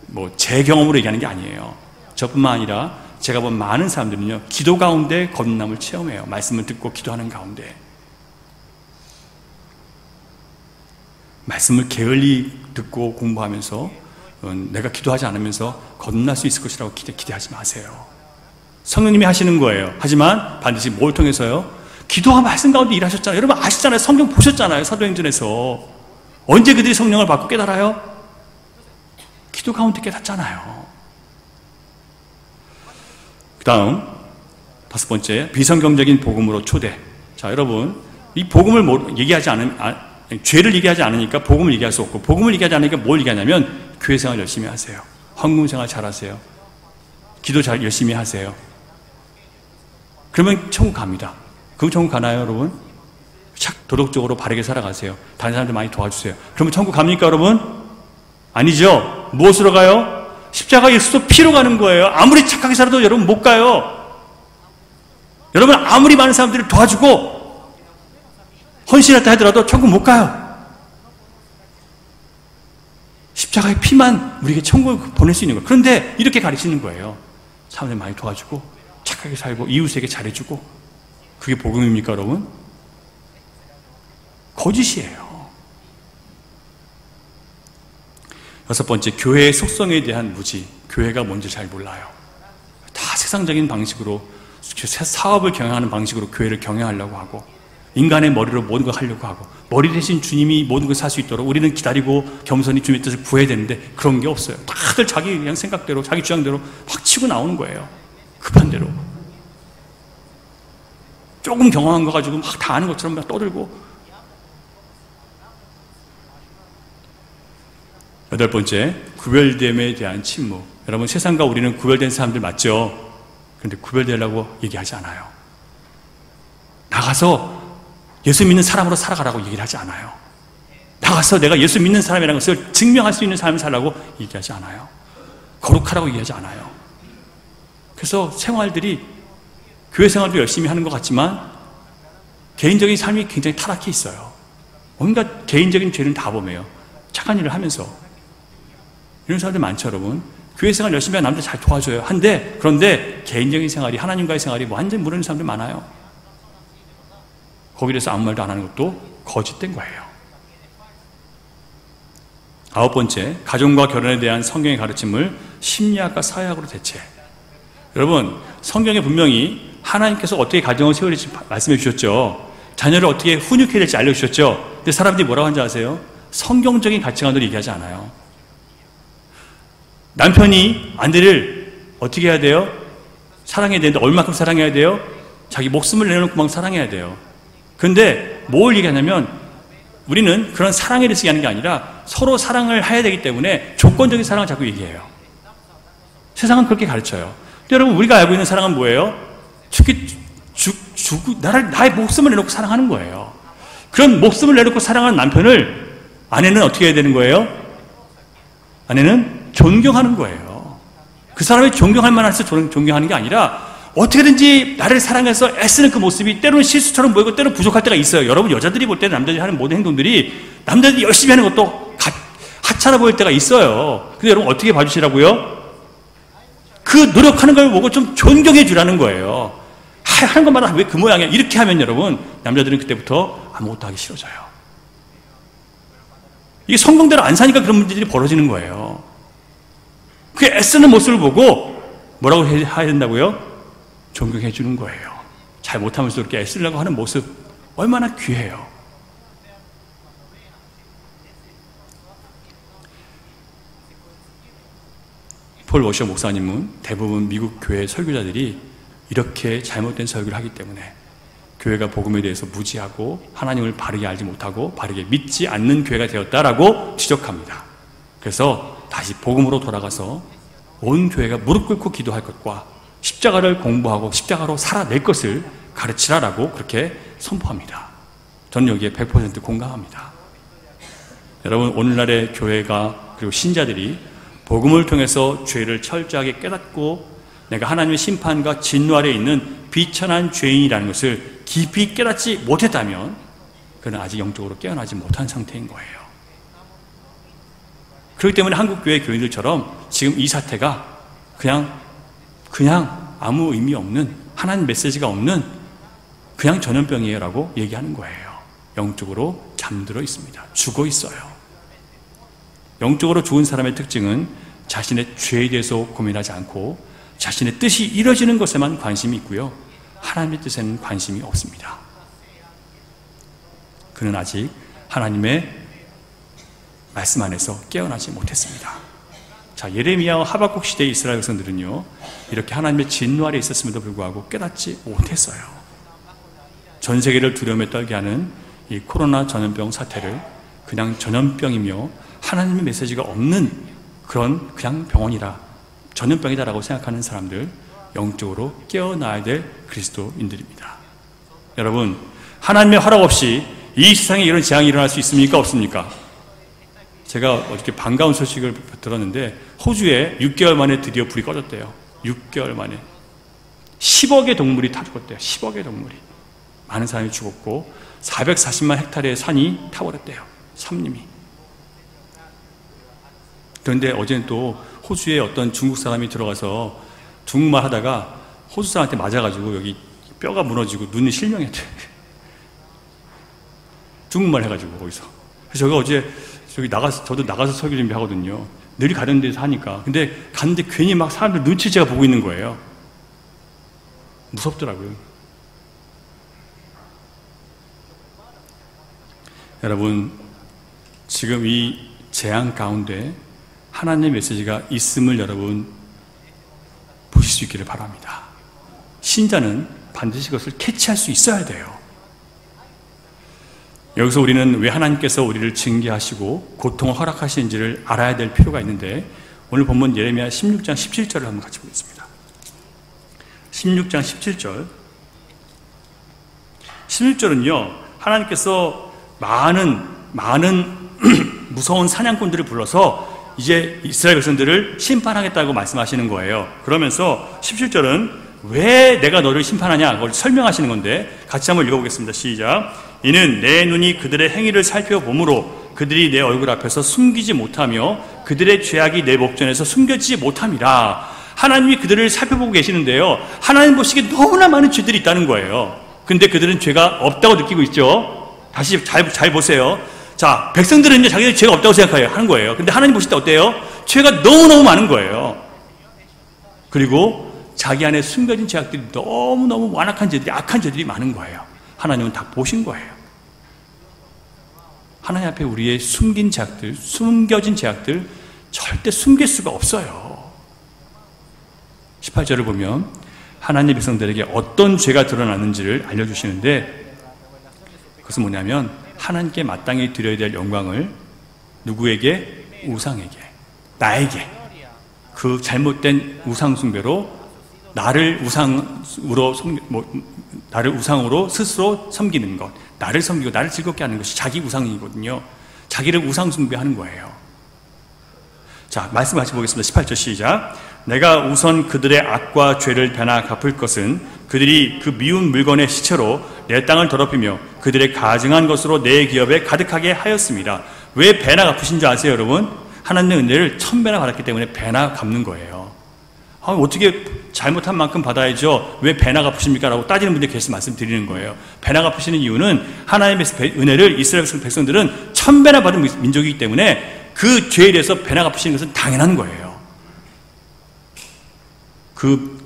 S1: 뭐 제 경험으로 얘기하는 게 아니에요. 저뿐만 아니라 제가 본 많은 사람들은요 기도 가운데 거듭남을 체험해요. 말씀을 듣고 기도하는 가운데 말씀을 게을리 듣고 공부하면서 내가 기도하지 않으면서 거듭날 수 있을 것이라고 기대하지 마세요. 성령님이 하시는 거예요. 하지만 반드시 뭘 통해서요? 기도와 말씀 가운데 일하셨잖아요. 여러분 아시잖아요. 성경 보셨잖아요. 사도행전에서. 언제 그들이 성령을 받고 깨달아요? 기도 가운데 깨닫잖아요. 그 다음 다섯 번째, 비성경적인 복음으로 초대. 자, 여러분 이 복음을 얘기하지 죄를 얘기하지 않으니까 복음을 얘기할 수 없고, 복음을 얘기하지 않으니까 뭘 얘기하냐면 교회 생활 열심히 하세요. 헌금 생활 잘 하세요. 기도 잘 열심히 하세요. 그러면 천국 갑니다. 그럼 천국 가나요, 여러분? 착 도덕적으로 바르게 살아가세요. 다른 사람들 많이 도와주세요. 그러면 천국 갑니까, 여러분? 아니죠. 무엇으로 가요? 십자가 예수도 피로 가는 거예요. 아무리 착하게 살아도 여러분 못 가요. 여러분 아무리 많은 사람들을 도와주고 헌신했다 하더라도 천국 못 가요. 십자가의 피만 우리에게 천국을 보낼 수 있는 거예요. 그런데 이렇게 가르치는 거예요. 사람들 많이 도와주고 착하게 살고 이웃에게 잘해주고. 그게 복음입니까, 여러분? 거짓이에요. 여섯 번째, 교회의 속성에 대한 무지. 교회가 뭔지 잘 몰라요. 다 세상적인 방식으로 사업을 경영하는 방식으로 교회를 경영하려고 하고 인간의 머리로 모든 걸 하려고 하고 머리 대신 주님이 모든 걸 살 수 있도록 우리는 기다리고 겸손히 주님의 뜻을 구해야 되는데 그런 게 없어요. 다들 자기 그냥 생각대로 자기 주장대로 확 치고 나오는 거예요. 급한 대로. 조금 경험한 거 가지고 막 다 아는 것처럼 막 떠들고. 여덟 번째, 구별됨에 대한 침묵. 여러분 세상과 우리는 구별된 사람들 맞죠? 그런데 구별되려고 얘기하지 않아요. 나가서 예수 믿는 사람으로 살아가라고 얘기를 하지 않아요. 나가서 내가 예수 믿는 사람이라는 것을 증명할 수 있는 삶을 살라고 얘기하지 않아요. 거룩하라고 얘기하지 않아요. 그래서 생활들이 교회 생활도 열심히 하는 것 같지만 개인적인 삶이 굉장히 타락해 있어요. 온갖 개인적인 죄는 다 범해요. 착한 일을 하면서. 이런 사람들 많죠, 여러분. 교회 생활 열심히 하면 남들 잘 도와줘요. 그런데 개인적인 생활이, 하나님과의 생활이 완전히 무너진 사람들 많아요. 거기에 대해서 아무 말도 안 하는 것도 거짓된 거예요. 아홉 번째, 가정과 결혼에 대한 성경의 가르침을 심리학과 사회학으로 대체. 여러분, 성경에 분명히 하나님께서 어떻게 가정을 세워야 될지 말씀해 주셨죠. 자녀를 어떻게 훈육해야 될지 알려주셨죠. 근데 사람들이 뭐라고 하는지 아세요? 성경적인 가치관으로 얘기하지 않아요. 남편이 아내를 어떻게 해야 돼요? 사랑해야 되는데 얼마큼 사랑해야 돼요? 자기 목숨을 내놓고 막 사랑해야 돼요. 그런데 뭘 얘기하냐면 우리는 그런 사랑에 대해서 얘기하는 게 아니라 서로 사랑을 해야 되기 때문에 조건적인 사랑을 자꾸 얘기해요. 세상은 그렇게 가르쳐요. 근데 여러분, 우리가 알고 있는 사랑은 뭐예요? 나의 목숨을 내놓고 사랑하는 거예요. 그런 목숨을 내놓고 사랑하는 남편을 아내는 어떻게 해야 되는 거예요? 아내는 존경하는 거예요. 그 사람이 존경할 만해서 존경하는 게 아니라 어떻게든지 나를 사랑해서 애쓰는 그 모습이 때로는 실수처럼 보이고 때로는 부족할 때가 있어요. 여러분, 여자들이 볼 때는 남자들이 하는 모든 행동들이 남자들이 열심히 하는 것도 하찮아 보일 때가 있어요. 근데 여러분 어떻게 봐주시라고요? 그 노력하는 걸 보고 좀 존경해 주라는 거예요. 하는 것마다 왜 그 모양이야? 이렇게 하면 여러분, 남자들은 그때부터 아무것도 하기 싫어져요. 이게 성경대로 안 사니까 그런 문제들이 벌어지는 거예요. 그 애쓰는 모습을 보고 뭐라고 해야 된다고요? 존경해 주는 거예요. 잘 못하면서 이렇게 애쓰려고 하는 모습 얼마나 귀해요. 폴 워셔 목사님은 대부분 미국 교회 설교자들이 이렇게 잘못된 설교를 하기 때문에 교회가 복음에 대해서 무지하고 하나님을 바르게 알지 못하고 바르게 믿지 않는 교회가 되었다라고 지적합니다. 그래서 다시 복음으로 돌아가서 온 교회가 무릎 꿇고 기도할 것과 십자가를 공부하고 십자가로 살아낼 것을 가르치라라고 그렇게 선포합니다. 저는 여기에 100% 공감합니다. 여러분, 오늘날의 교회가 그리고 신자들이 복음을 통해서 죄를 철저하게 깨닫고 내가 하나님의 심판과 진노 아래 있는 비천한 죄인이라는 것을 깊이 깨닫지 못했다면 그는 아직 영적으로 깨어나지 못한 상태인 거예요. 그렇기 때문에 한국교회 교인들처럼 지금 이 사태가 그냥 아무 의미 없는, 하나님 메시지가 없는 그냥 전염병이에요 라고 얘기하는 거예요. 영적으로 잠들어 있습니다. 죽어 있어요. 영적으로 죽은 사람의 특징은 자신의 죄에 대해서 고민하지 않고 자신의 뜻이 이루어지는 것에만 관심이 있고요, 하나님의 뜻에는 관심이 없습니다. 그는 아직 하나님의 말씀 안에서 깨어나지 못했습니다. 자, 예레미야와 하박국 시대의 이스라엘 백성들은요, 이렇게 하나님의 진노 아래 있었음에도 불구하고 깨닫지 못했어요. 전 세계를 두려움에 떨게 하는 이 코로나 전염병 사태를 그냥 전염병이며 하나님의 메시지가 없는 그냥 병원이라, 전염병이다라고 생각하는 사람들, 영적으로 깨어나야 될 그리스도인들입니다. 여러분, 하나님의 허락 없이 이 세상에 이런 재앙이 일어날 수 있습니까? 없습니까? 제가 어저께 반가운 소식을 들었는데 호주에 6개월 만에 드디어 불이 꺼졌대요. 6개월 만에 10억의 동물이 다 죽었대요. 10억의 동물이. 많은 사람이 죽었고 440만 헥타르의 산이 타버렸대요. 산림이. 그런데 어제는 또 호주에 어떤 중국 사람이 들어가서 중국말 하다가 호주 사람한테 맞아가지고 여기 뼈가 무너지고 눈이 실명했대요. 중국말 해가지고 거기서. 그래서 제가 어제 저도 나가서 설교 준비하거든요. 늘 가던 데서 하니까. 근데 갔는데 괜히 막 사람들 눈치 제가 보고 있는 거예요. 무섭더라고요. 여러분, 지금 이 재앙 가운데 하나님의 메시지가 있음을 여러분 보실 수 있기를 바랍니다. 신자는 반드시 그것을 캐치할 수 있어야 돼요. 여기서 우리는 왜 하나님께서 우리를 징계하시고 고통을 허락하시는지를 알아야 될 필요가 있는데, 오늘 본문 예레미야 16장 17절을 한번 같이 보겠습니다. 16장 17절. 16절은요, 하나님께서 많은 무서운 사냥꾼들을 불러서 이제 이스라엘 백성들을 심판하겠다고 말씀하시는 거예요. 그러면서 17절은 왜 내가 너를 심판하냐, 그걸 설명하시는 건데 같이 한번 읽어보겠습니다. 시작. 이는 내 눈이 그들의 행위를 살펴보므로 그들이 내 얼굴 앞에서 숨기지 못하며 그들의 죄악이 내 목전에서 숨겨지지 못함이라. 하나님이 그들을 살펴보고 계시는데요, 하나님 보시기에 너무나 많은 죄들이 있다는 거예요. 근데 그들은 죄가 없다고 느끼고 있죠. 다시 잘 보세요. 자, 백성들은 자기들 죄가 없다고 생각하는 거예요. 근데 하나님 보실 때 어때요? 죄가 너무너무 많은 거예요. 그리고 자기 안에 숨겨진 죄악들이 너무너무 완악한 죄들이, 악한 죄들이 많은 거예요. 하나님은 다 보신 거예요. 하나님 앞에 우리의 숨긴 죄악들, 숨겨진 죄악들 절대 숨길 수가 없어요. 18절을 보면 하나님 백성들에게 어떤 죄가 드러나는지를 알려주시는데, 그것은 뭐냐면 하나님께 마땅히 드려야 될 영광을 누구에게? 우상에게, 나에게, 그 잘못된 우상 숭배로 나를 우상으로 스스로 섬기는 것, 나를 섬기고 나를 즐겁게 하는 것이 자기 우상이거든요. 자기를 우상 숭배하는 거예요. 자, 말씀 같이 보겠습니다. 18절 시작. 내가 우선 그들의 악과 죄를 배나 갚을 것은 그들이 그 미운 물건의 시체로 내 땅을 더럽히며 그들의 가증한 것으로 내 기업에 가득하게 하였습니다. 왜 배나 갚으신 줄 아세요, 여러분? 하나님의 은혜를 1000배나 받았기 때문에 배나 갚는 거예요. 어떻게 잘못한 만큼 받아야죠, 왜 배나 갚으십니까? 라고 따지는 분들이 계속 말씀드리는 거예요. 배나 갚으시는 이유는 하나님의 은혜를 이스라엘 백성들은 1000배나 받은 민족이기 때문에 그 죄에 대해서 배나 갚으시는 것은 당연한 거예요.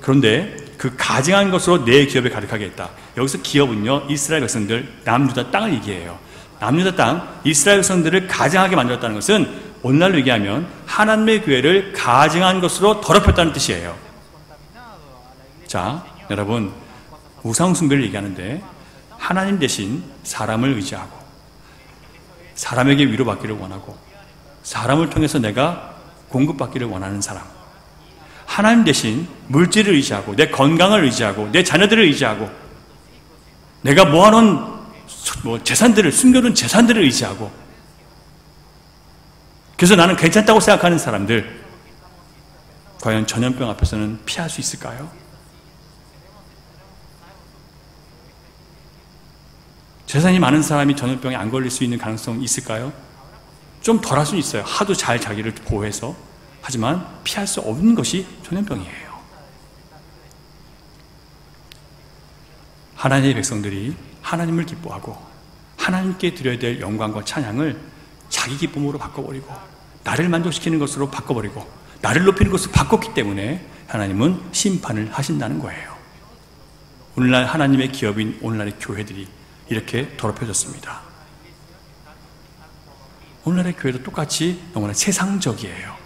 S1: 그런데 그 가증한 것으로 내 기업에 가득하게 했다. 여기서 기업은요, 이스라엘 백성들 남유다 땅을 얘기해요. 남유다 땅, 이스라엘 백성들을 가증하게 만들었다는 것은 오늘날로 얘기하면 하나님의 교회를 가증한 것으로 더럽혔다는 뜻이에요. 자, 여러분, 우상 숭배를 얘기하는데 하나님 대신 사람을 의지하고 사람에게 위로받기를 원하고 사람을 통해서 내가 공급받기를 원하는 사람, 하나님 대신 물질을 의지하고 내 건강을 의지하고 내 자녀들을 의지하고 내가 모아놓은 재산들을, 숨겨둔 재산들을 의지하고, 그래서 나는 괜찮다고 생각하는 사람들, 과연 전염병 앞에서는 피할 수 있을까요? 재산이 많은 사람이 전염병에 안 걸릴 수 있는 가능성이 있을까요? 좀 덜 할 수는 있어요. 하도 잘 자기를 보호해서. 하지만 피할 수 없는 것이 전염병이에요. 하나님의 백성들이 하나님을 기뻐하고 하나님께 드려야 될 영광과 찬양을 자기 기쁨으로 바꿔버리고 나를 만족시키는 것으로 바꿔버리고 나를 높이는 것으로 바꿨기 때문에 하나님은 심판을 하신다는 거예요. 오늘날 하나님의 기업인 오늘날의 교회들이 이렇게 더럽혀졌습니다. 오늘날의 교회도 똑같이 너무나 세상적이에요.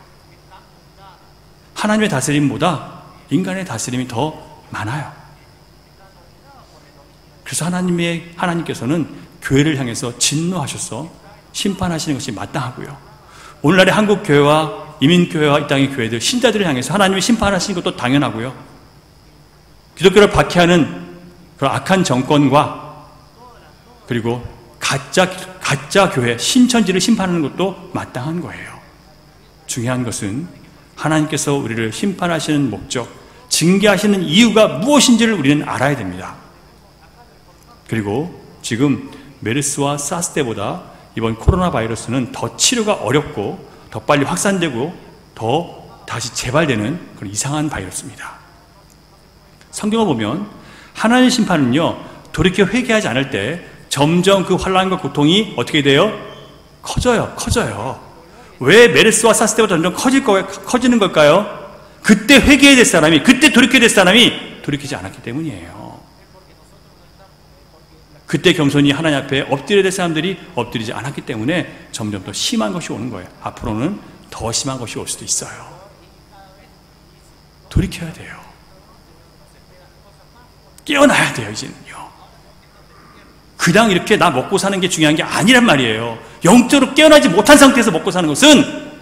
S1: 하나님의 다스림보다 인간의 다스림이 더 많아요. 그래서 하나님께서는 교회를 향해서 진노하셔서 심판하시는 것이 마땅하고요. 오늘날의 한국교회와 이민교회와 이 땅의 교회들, 신자들을 향해서 하나님이 심판하시는 것도 당연하고요. 기독교를 박해하는 그런 악한 정권과 그리고 가짜 교회, 신천지를 심판하는 것도 마땅한 거예요. 중요한 것은 하나님께서 우리를 심판하시는 목적, 징계하시는 이유가 무엇인지를 우리는 알아야 됩니다. 그리고 지금 메르스와 사스 때보다 이번 코로나 바이러스는 더 치료가 어렵고 더 빨리 확산되고 더 다시 재발되는 그런 이상한 바이러스입니다. 성경을 보면 하나님의 심판은요, 돌이켜 회개하지 않을 때 점점 그 환난과 고통이 어떻게 돼요? 커져요. 왜 메르스와 사스 때보다 점점 커지는 걸까요? 그때 회개해야 될 사람이, 그때 돌이켜야 될 사람이 돌이키지 않았기 때문이에요. 그때 겸손히 하나님 앞에 엎드려야 될 사람들이 엎드리지 않았기 때문에 점점 더 심한 것이 오는 거예요. 앞으로는 더 심한 것이 올 수도 있어요. 돌이켜야 돼요. 깨어나야 돼요, 이제는요. 그냥 이렇게 나 먹고 사는 게 중요한 게 아니란 말이에요. 영적으로 깨어나지 못한 상태에서 먹고 사는 것은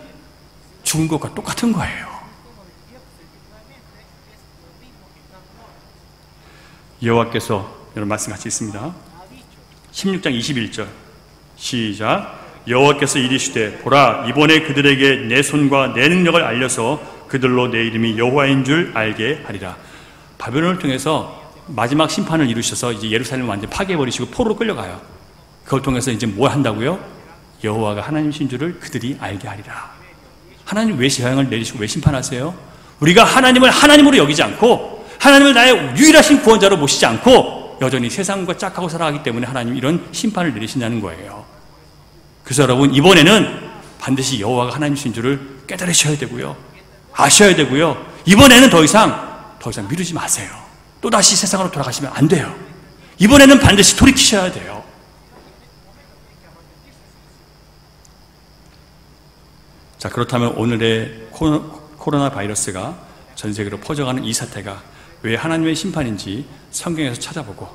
S1: 죽은 것과 똑같은 거예요. 여호와께서, 여러분 말씀 같이 있습니다. 16장 21절 시작. 여호와께서 이르시되 보라, 이번에 그들에게 내 손과 내 능력을 알려서 그들로 내 이름이 여호와인 줄 알게 하리라. 바벨론을 통해서 마지막 심판을 이루셔서 이제 예루살렘을 완전히 파괴해버리시고 포로로 끌려가요. 그걸 통해서 이제 뭘 한다고요? 여호와가 하나님이신 줄을 그들이 알게 하리라. 하나님 왜 재앙을 내리시고 왜 심판하세요? 우리가 하나님을 하나님으로 여기지 않고 하나님을 나의 유일하신 구원자로 모시지 않고 여전히 세상과 짝하고 살아가기 때문에 하나님이 이런 심판을 내리신다는 거예요. 그래서 여러분, 이번에는 반드시 여호와가 하나님이신 줄을 깨달으셔야 되고요, 아셔야 되고요, 이번에는 더 이상 더 이상 미루지 마세요. 또다시 세상으로 돌아가시면 안 돼요. 이번에는 반드시 돌이키셔야 돼요. 자, 그렇다면 오늘의 코로나 바이러스가 전 세계로 퍼져가는 이 사태가 왜 하나님의 심판인지 성경에서 찾아보고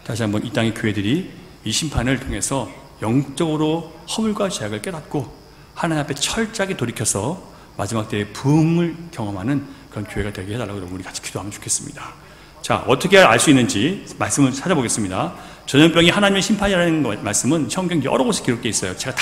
S1: 다시 한번 이 땅의 교회들이 이 심판을 통해서 영적으로 허물과 죄악을 깨닫고 하나님 앞에 철저하게 돌이켜서 마지막 때의 부흥을 경험하는 그런 교회가 되게 해달라고 여러분 우리 같이 기도하면 좋겠습니다. 자, 어떻게 알 수 있는지 말씀을 찾아보겠습니다. 전염병이 하나님의 심판이라는 말씀은 성경 여러 곳에 기록되어 있어요. 제가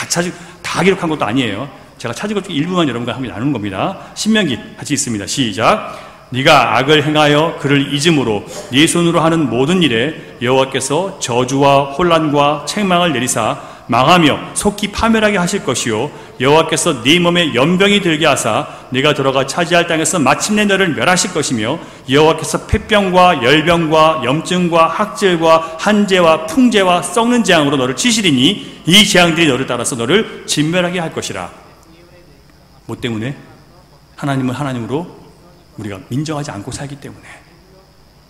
S1: 다 기록한 것도 아니에요. 제가 찾은 것 중에 일부만 여러분과 함께 나누는 겁니다. 신명기 같이 있습니다. 시작. 네가 악을 행하여 그를 잊음으로 네 손으로 하는 모든 일에 여호와께서 저주와 혼란과 책망을 내리사 망하며 속히 파멸하게 하실 것이요 여호와께서 네 몸에 연병이 들게 하사 네가 들어가 차지할 땅에서 마침내 너를 멸하실 것이며 여호와께서 폐병과 열병과 염증과 학질과 한재와 풍재와 썩는 재앙으로 너를 치시리니 이 재앙들이 너를 따라서 너를 진멸하게 할 것이라. 뭐 때문에? 하나님은 하나님으로 우리가 인정하지 않고 살기 때문에,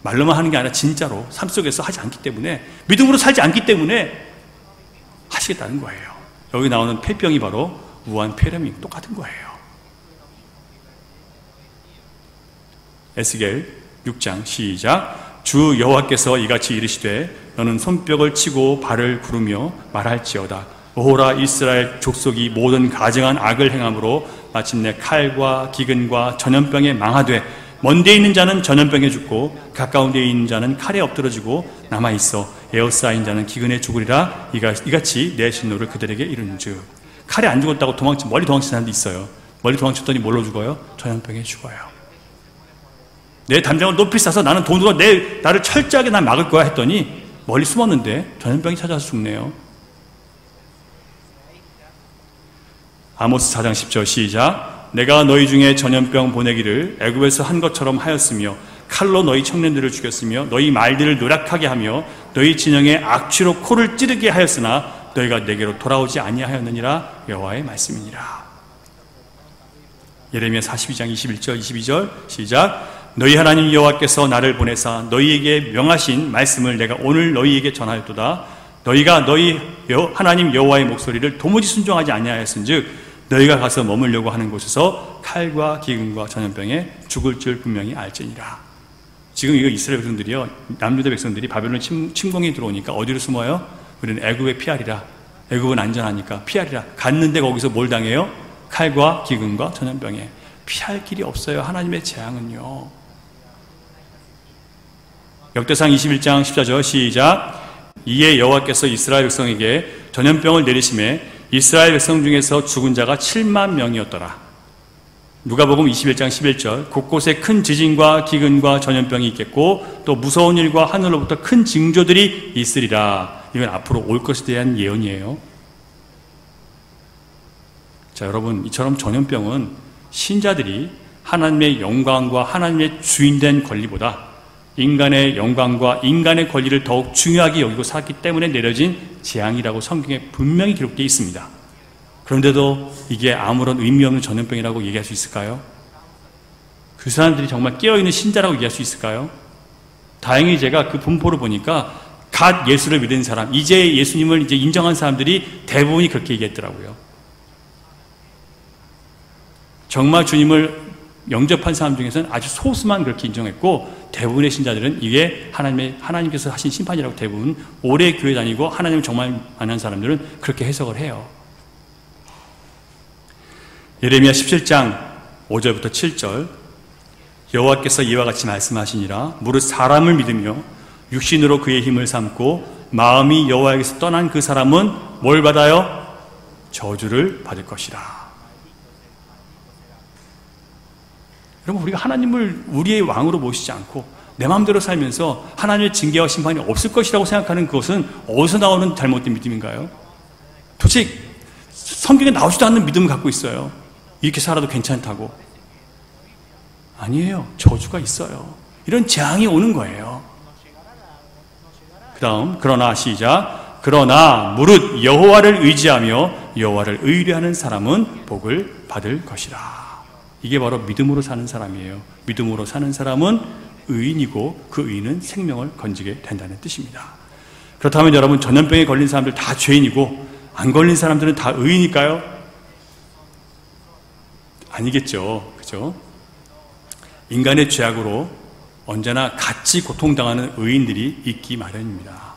S1: 말로만 하는 게 아니라 진짜로 삶 속에서 하지 않기 때문에, 믿음으로 살지 않기 때문에 하시겠다는 거예요. 여기 나오는 폐병이 바로 우한 폐렴이 똑같은 거예요. 에스겔 6장 시작. 주 여호와께서 이같이 이르시되 너는 손뼉을 치고 발을 구르며 말할지어다. 오호라 이스라엘 족속이 모든 가증한 악을 행함으로 마침내 칼과 기근과 전염병에 망하되 먼데 있는 자는 전염병에 죽고 가까운 데에 있는 자는 칼에 엎드러지고 남아있어 에어싸인 자는 기근에 죽으리라. 이같이 내 진노를 그들에게 이르는즉. 칼에 안 죽었다고 멀리 도망친 사람도 있어요. 멀리 도망쳤더니 뭘로 죽어요? 전염병에 죽어요. 내 담장을 높이 쌓아서 나는 돈으로 나를 철저하게 난 막을 거야 했더니 멀리 숨었는데 전염병이 찾아서 죽네요. 아모스 4장 10절 시작. 내가 너희 중에 전염병 보내기를 애굽에서 한 것처럼 하였으며 칼로 너희 청년들을 죽였으며 너희 말들을 노략하게 하며 너희 진영에 악취로 코를 찌르게 하였으나 너희가 내게로 돌아오지 아니하였느니라. 여호와의 말씀이니라. 예레미야 42장 21절 22절 시작. 너희 하나님 여호와께서 나를 보내사 너희에게 명하신 말씀을 내가 오늘 너희에게 전하였도다. 너희가 너희 하나님 여호와의 목소리를 도무지 순종하지 아니하였은즉 너희가 가서 머물려고 하는 곳에서 칼과 기근과 전염병에 죽을 줄 분명히 알지니라. 지금 이거 이스라엘 백성들이요, 남유다 백성들이 바벨론 침공이 들어오니까 어디로 숨어요? 우리는 애굽에 피하리라. 애굽은 안전하니까 피하리라. 갔는데 거기서 뭘 당해요? 칼과 기근과 전염병에. 피할 길이 없어요. 하나님의 재앙은요. 역대상 21장 14절 시작. 이에 여호와께서 이스라엘 백성에게 전염병을 내리심에 이스라엘 백성 중에서 죽은 자가 7만 명이었더라. 누가복음 21장 11절. 곳곳에 큰 지진과 기근과 전염병이 있겠고 또 무서운 일과 하늘로부터 큰 징조들이 있으리라. 이건 앞으로 올 것에 대한 예언이에요. 자, 여러분, 이처럼 전염병은 신자들이 하나님의 영광과 하나님의 주인된 권리보다 인간의 영광과 인간의 권리를 더욱 중요하게 여기고 살았기 때문에 내려진 재앙이라고 성경에 분명히 기록되어 있습니다. 그런데도 이게 아무런 의미 없는 전염병이라고 얘기할 수 있을까요? 그 사람들이 정말 깨어있는 신자라고 얘기할 수 있을까요? 다행히 제가 그 분포를 보니까 갓 예수를 믿은 사람, 이제 예수님을 이제 인정한 사람들이 대부분이 그렇게 얘기했더라고요. 정말 주님을 영접한 사람 중에서는 아주 소수만 그렇게 인정했고 대부분의 신자들은 이게 하나님께서 하신 심판이라고 대부분 오래 교회 다니고 하나님을 정말 아는 사람들은 그렇게 해석을 해요. 예레미야 17장 5절부터 7절. 여호와께서 이와 같이 말씀하시니라. 무릇 사람을 믿으며 육신으로 그의 힘을 삼고 마음이 여호와에게서 떠난 그 사람은 뭘 받아요? 저주를 받을 것이라. 여러분, 우리가 하나님을 우리의 왕으로 모시지 않고 내 마음대로 살면서 하나님의 징계와 심판이 없을 것이라고 생각하는 그것은 어디서 나오는 잘못된 믿음인가요? 도대체 성경에 나오지도 않는 믿음을 갖고 있어요. 이렇게 살아도 괜찮다고. 아니에요. 저주가 있어요. 이런 재앙이 오는 거예요. 그 다음, 그러나 시작. 그러나 무릇 여호와를 의지하며 여호와를 의뢰하는 사람은 복을 받을 것이라. 이게 바로 믿음으로 사는 사람이에요. 믿음으로 사는 사람은 의인이고 그 의인은 생명을 건지게 된다는 뜻입니다. 그렇다면 여러분, 전염병에 걸린 사람들 다 죄인이고 안 걸린 사람들은 다 의인일까요? 아니겠죠. 그죠? 인간의 죄악으로 언제나 같이 고통당하는 의인들이 있기 마련입니다.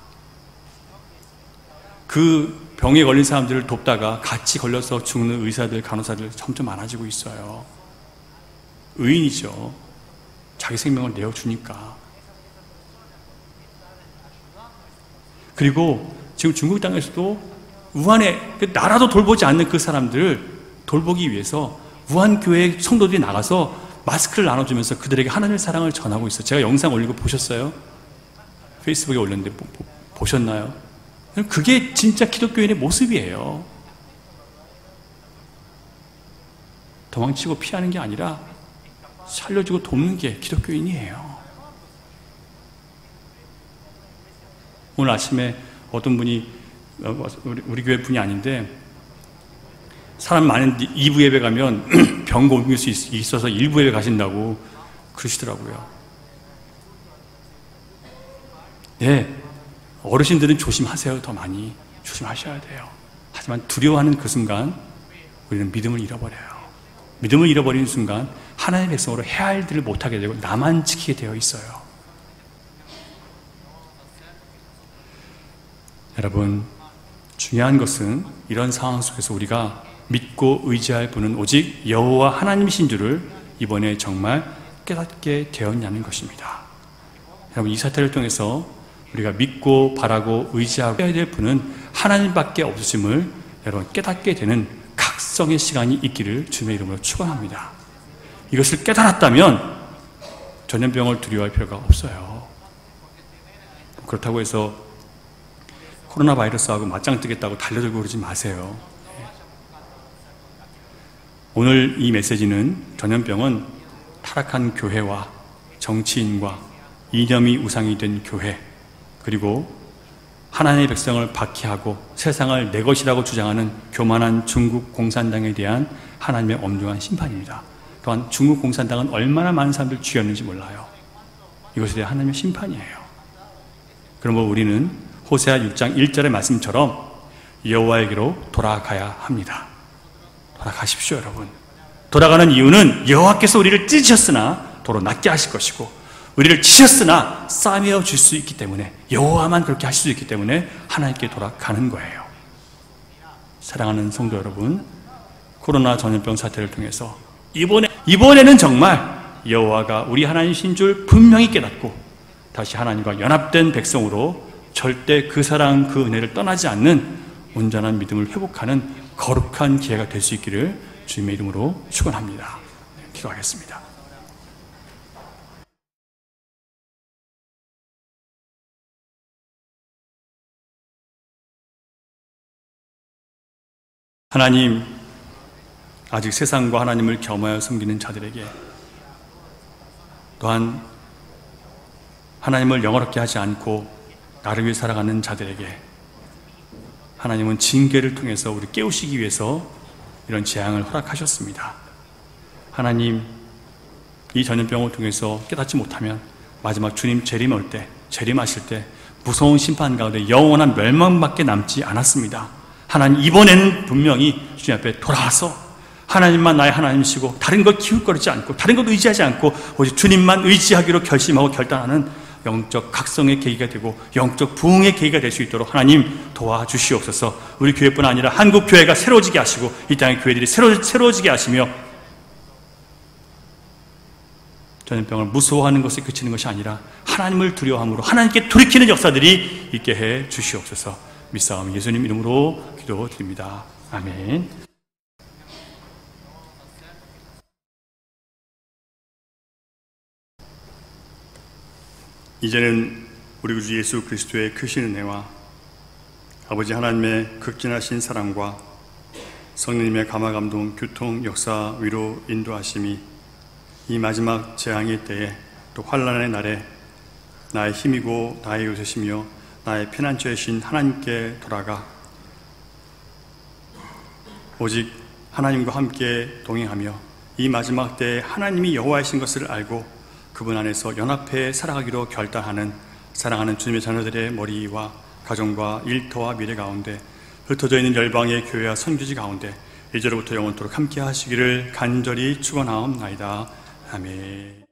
S1: 그 병에 걸린 사람들을 돕다가 같이 걸려서 죽는 의사들, 간호사들 점점 많아지고 있어요. 의인이죠. 자기 생명을 내어주니까. 그리고 지금 중국 땅에서도 우한에 나라도 돌보지 않는 그 사람들을 돌보기 위해서 우한교회 성도들이 나가서 마스크를 나눠주면서 그들에게 하나님의 사랑을 전하고 있어요. 제가 영상 올린 거 보셨어요? 페이스북에 올렸는데 보셨나요? 그게 진짜 기독교인의 모습이에요. 도망치고 피하는 게 아니라 살려주고 돕는 게 기독교인이에요. 오늘 아침에 어떤 분이, 우리 교회 분이 아닌데, 사람 많은 2부 예배 가면 병 옮길 수 있어서 1부 예배 가신다고 그러시더라고요. 네, 어르신들은 조심하세요. 더 많이 조심하셔야 돼요. 하지만 두려워하는 그 순간 우리는 믿음을 잃어버려요. 믿음을 잃어버리는 순간 하나님의 백성으로 해야 할 일을 못하게 되고 나만 지키게 되어 있어요. 여러분, 중요한 것은 이런 상황 속에서 우리가 믿고 의지할 분은 오직 여호와 하나님이신 줄을 이번에 정말 깨닫게 되었냐는 것입니다. 여러분, 이 사태를 통해서 우리가 믿고 바라고 의지하고 해야 될 분은 하나님밖에 없으심을 여러분 깨닫게 되는 각성의 시간이 있기를 주님의 이름으로 축원합니다. 이것을 깨달았다면 전염병을 두려워할 필요가 없어요. 그렇다고 해서 코로나 바이러스하고 맞짱 뜨겠다고 달려들고 그러지 마세요. 오늘 이 메시지는 전염병은 타락한 교회와 정치인과 이념이 우상이 된 교회, 그리고 하나님의 백성을 박해하고 세상을 내 것이라고 주장하는 교만한 중국 공산당에 대한 하나님의 엄중한 심판입니다. 또한 중국 공산당은 얼마나 많은 사람들 죽였는지 몰라요. 이것에 대한 하나님의 심판이에요. 그러므로 우리는 호세아 6장 1절의 말씀처럼 여호와에게로 돌아가야 합니다. 돌아가십시오, 여러분. 돌아가는 이유는 여호와께서 우리를 찢으셨으나 도로 낫게 하실 것이고, 우리를 치셨으나 싸매어 줄 수 있기 때문에, 여호와만 그렇게 하실 수 있기 때문에 하나님께 돌아가는 거예요. 사랑하는 성도 여러분, 코로나 전염병 사태를 통해서 이번에는 정말 여호와가 우리 하나님이신 줄 분명히 깨닫고 다시 하나님과 연합된 백성으로 절대 그 사랑, 그 은혜를 떠나지 않는 온전한 믿음을 회복하는 거룩한 기회가 될 수 있기를 주님의 이름으로 축원합니다. 기도하겠습니다. 하나님, 아직 세상과 하나님을 겸하여 섬기는 자들에게, 또한 하나님을 영화롭게 하지 않고 나를 위해 살아가는 자들에게 하나님은 징계를 통해서 우리 깨우시기 위해서 이런 재앙을 허락하셨습니다. 하나님, 이 전염병을 통해서 깨닫지 못하면 마지막 주님 재림할 때, 재림하실 때 무서운 심판 가운데 영원한 멸망밖에 남지 않았습니다. 하나님, 이번에는 분명히 주님 앞에 돌아와서 하나님만 나의 하나님이시고 다른 것 기웃거리지 않고 다른 것 의지하지 않고 오직 주님만 의지하기로 결심하고 결단하는 영적 각성의 계기가 되고 영적 부흥의 계기가 될 수 있도록 하나님 도와주시옵소서. 우리 교회뿐 아니라 한국 교회가 새로워지게 하시고 이 땅의 교회들이 새로워지게 하시며 전염병을 무서워하는 것에 그치는 것이 아니라 하나님을 두려워함으로 하나님께 돌이키는 역사들이 있게 해 주시옵소서. 믿사옵나니 예수님 이름으로 기도드립니다. 아멘. 이제는 우리 구주 예수 그리스도의 크신 은혜와 아버지 하나님의 극진하신 사랑과 성령님의 감화 감동 교통 역사 위로 인도하심이 이 마지막 재앙의 때에 또 환난의 날에 나의 힘이고 나의 요새시며 나의 피난처이신 하나님께 돌아가 오직 하나님과 함께 동행하며 이 마지막 때에 하나님이 여호와이신 것을 알고 그분 안에서 연합해 살아가기로 결단하는 사랑하는 주님의 자녀들의 머리와 가정과 일터와 미래 가운데 흩어져 있는 열방의 교회와 선교지 가운데 이제로부터 영원토록 함께 하시기를 간절히 축원하옵나이다. 아멘.